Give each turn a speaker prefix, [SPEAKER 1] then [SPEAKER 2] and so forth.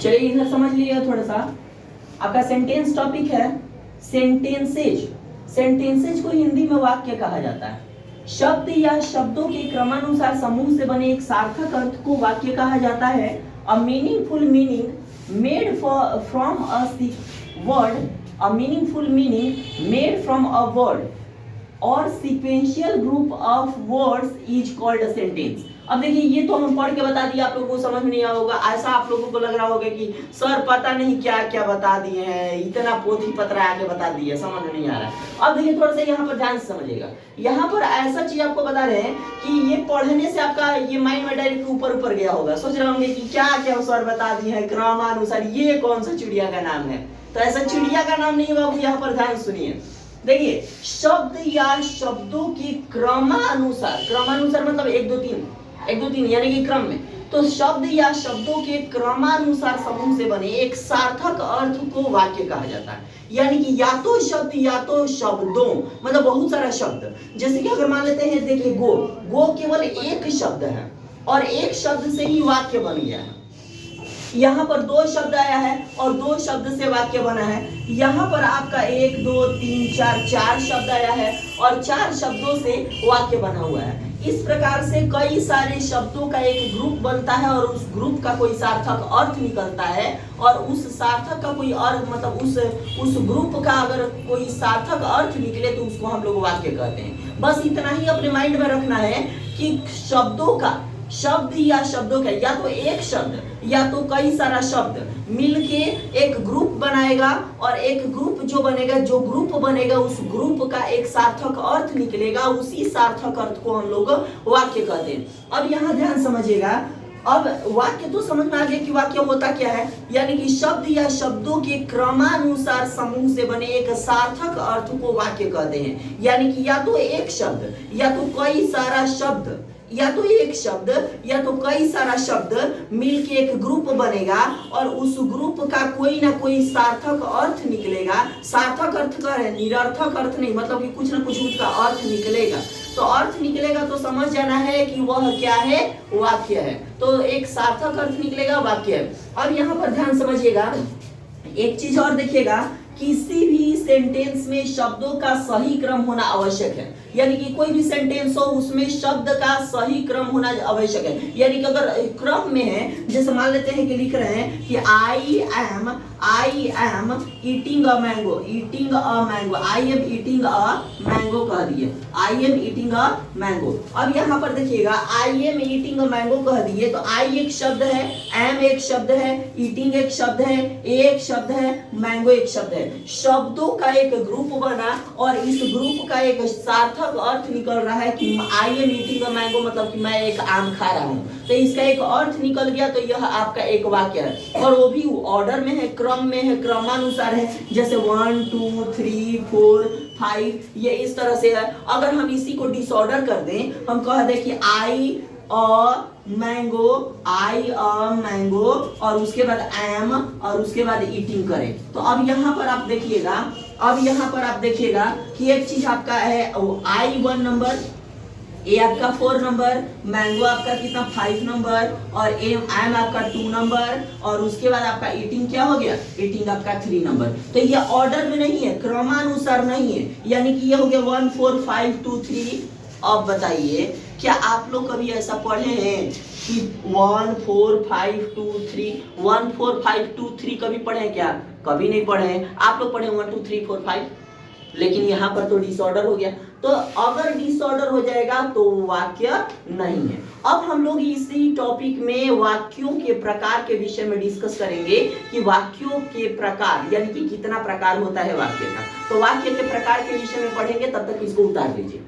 [SPEAKER 1] चलिए इधर समझ लीजिए थोड़ा सा। आपका सेंटेंस टॉपिक है सेंटेंसेज। सेंटेंसेज को हिंदी में वाक्य कहा जाता है। शब्द या शब्दों के क्रमानुसार समूह से बने एक सार्थक अर्थ को वाक्य कहा जाता है। A meaningful meaning made from a word, a meaningful meaning made from a word और sequential group of words is called a sentence. अब देखिए ये तो हम पढ़ के बता दिए, आप लोगों को समझ में नहीं आया होगा। ऐसा आप लोगों को लग रहा होगा कि सर पता नहीं क्या क्या बता दिए हैं, इतना पोथी पत्रा आके बता दिए, समझ में नहीं आ रहा है। अब देखिए थोड़ा सा यहाँ पर ध्यान से समझिएगा। यहाँ पर ऐसा चीज आपको बता रहे हैं कि ये पढ़ने से आपका ये माइंड में डायरेक्ट ऊपर ऊपर गया होगा। सोच रहे होंगे कि क्या क्या सर बता दिए हैं क्रमानुसार, ये कौन सा चिड़िया का नाम है। तो ऐसा चिड़िया का नाम नहीं बाबू, यहाँ पर ध्यान सुनिए। देखिए शब्द या शब्दों के क्रमानुसार, क्रमानुसार मतलब 1 2 3, 1 2 3 यानी कि क्रम में। तो शब्द या शब्दों के क्रमानुसार समूह से बने एक सार्थक अर्थ को वाक्य कहा जाता है। यानी कि या तो शब्द या तो शब्दों, मतलब बहुत सारा शब्द। जैसे कि अगर मान लेते हैं, देखिए गो, गो केवल एक शब्द है और एक शब्द से ही वाक्य बन गया है। यहाँ पर 2 शब्द आया है और 2 शब्द से वाक्य बना है। यहाँ पर आपका 1 2 3 4 4 शब्द आया है और 4 शब्दों से वाक्य बना हुआ है। इस प्रकार से कई सारे शब्दों का एक ग्रुप बनता है और उस ग्रुप का कोई सार्थक अर्थ निकलता है और उस सार्थक का कोई अर्थ मतलब उस ग्रुप का अगर कोई सार्थक अर्थ निकले तो उसको हम लोग वाक्य कहते हैं। बस इतना ही अपने माइंड में रखना है कि शब्दों का, शब्द या शब्दों का या तो एक शब्द या तो कई सारा शब्द मिलके एक ग्रुप बनाएगा और एक ग्रुप जो बनेगा, जो ग्रुप बनेगा उस ग्रुप का एक सार्थक अर्थ निकलेगा। उसी सार्थक अर्थ को हम लोग वाक्य कहते हैं। अब यहाँ ध्यान समझिएगा। अब वाक्य तो समझ में आ गया कि वाक्य होता क्या है, यानी कि शब्द या शब्दों के क्रमानुसार समूह से बने एक सार्थक अर्थ को वाक्य कहते हैं। यानी कि या तो एक शब्द या तो कई सारा शब्द या तो एक शब्द या तो कई सारा शब्द मिलके एक ग्रुप बनेगा और उस ग्रुप का कोई ना कोई सार्थक अर्थ निकलेगा। सार्थक अर्थ का है, निरर्थक अर्थ नहीं, मतलब कि कुछ ना कुछ उसका अर्थ निकलेगा। तो अर्थ निकलेगा तो समझ जाना है कि वह क्या है, वाक्य है। तो एक सार्थक अर्थ निकलेगा, वाक्य है। अब यहाँ पर ध्यान समझिएगा, एक चीज और देखिएगा, किसी भी सेंटेंस में शब्दों का सही क्रम होना आवश्यक है। यानी कि कोई भी सेंटेंस हो उसमें शब्द का सही क्रम होना आवश्यक है। यानी कि अगर क्रम में है, जैसे मान लेते हैं कि लिख रहे हैं कि I am eating a mango, eating a mango, I am eating a mango कह दिए, I am eating a mango. अब यहाँ पर देखिएगा I am eating a mango कह दिए तो आई एक शब्द है, एम एक शब्द है, ईटिंग एक शब्द है, एक शब्द है, मैंगो एक शब्द है। शब्दों का एक ग्रुप बना और इस ग्रुप का एक सार्थक अर्थ निकल रहा है कि I am eating a mango, मतलब कि मैं एक आम खा रहा हूँ। तो इसका एक अर्थ निकल गया, तो यह आपका एक वाक्य है। और वो भी ऑर्डर में है, क्रम में है, क्रमानुसार है। जैसे 1 2 3 4 5 ये इस तरह से है। अगर हम इसी को डिसऑर्डर कर दें, हम कह दें कि आई a mango, I a mango और उसके बाद एम और उसके बाद ईटिंग करें, तो अब यहाँ पर आप देखिएगा, अब यहाँ पर आप देखिएगा कि एक चीज आपका है आई 1 नंबर, ए आपका 4 नंबर, मैंगो आपका कितना 5 नंबर और एम आपका 2 नंबर और उसके बाद आपका ईटिंग क्या हो गया, ईटिंग आपका 3 नंबर। तो ये ऑर्डर में नहीं है, क्रमानुसार नहीं है, यानी कि ये हो गया 1 4 5 2 3। अब बताइए क्या आप लोग कभी ऐसा पढ़े हैं कि 1 4 5 2 3, 1 4 5 2 3 कभी पढ़े हैं क्या? कभी नहीं पढ़े हैं। आप लोग पढ़े 1 2 3 4 5, लेकिन यहाँ पर तो डिसऑर्डर हो गया। तो अगर डिसऑर्डर हो जाएगा तो वाक्य नहीं है। अब हम लोग इसी टॉपिक में वाक्यों के प्रकार के विषय में डिस्कस करेंगे कि वाक्यों के प्रकार यानी कि कितना प्रकार होता है वाक्य का। तो वाक्य के प्रकार के विषय में पढ़ेंगे, तब तक इसको उतार लीजिए।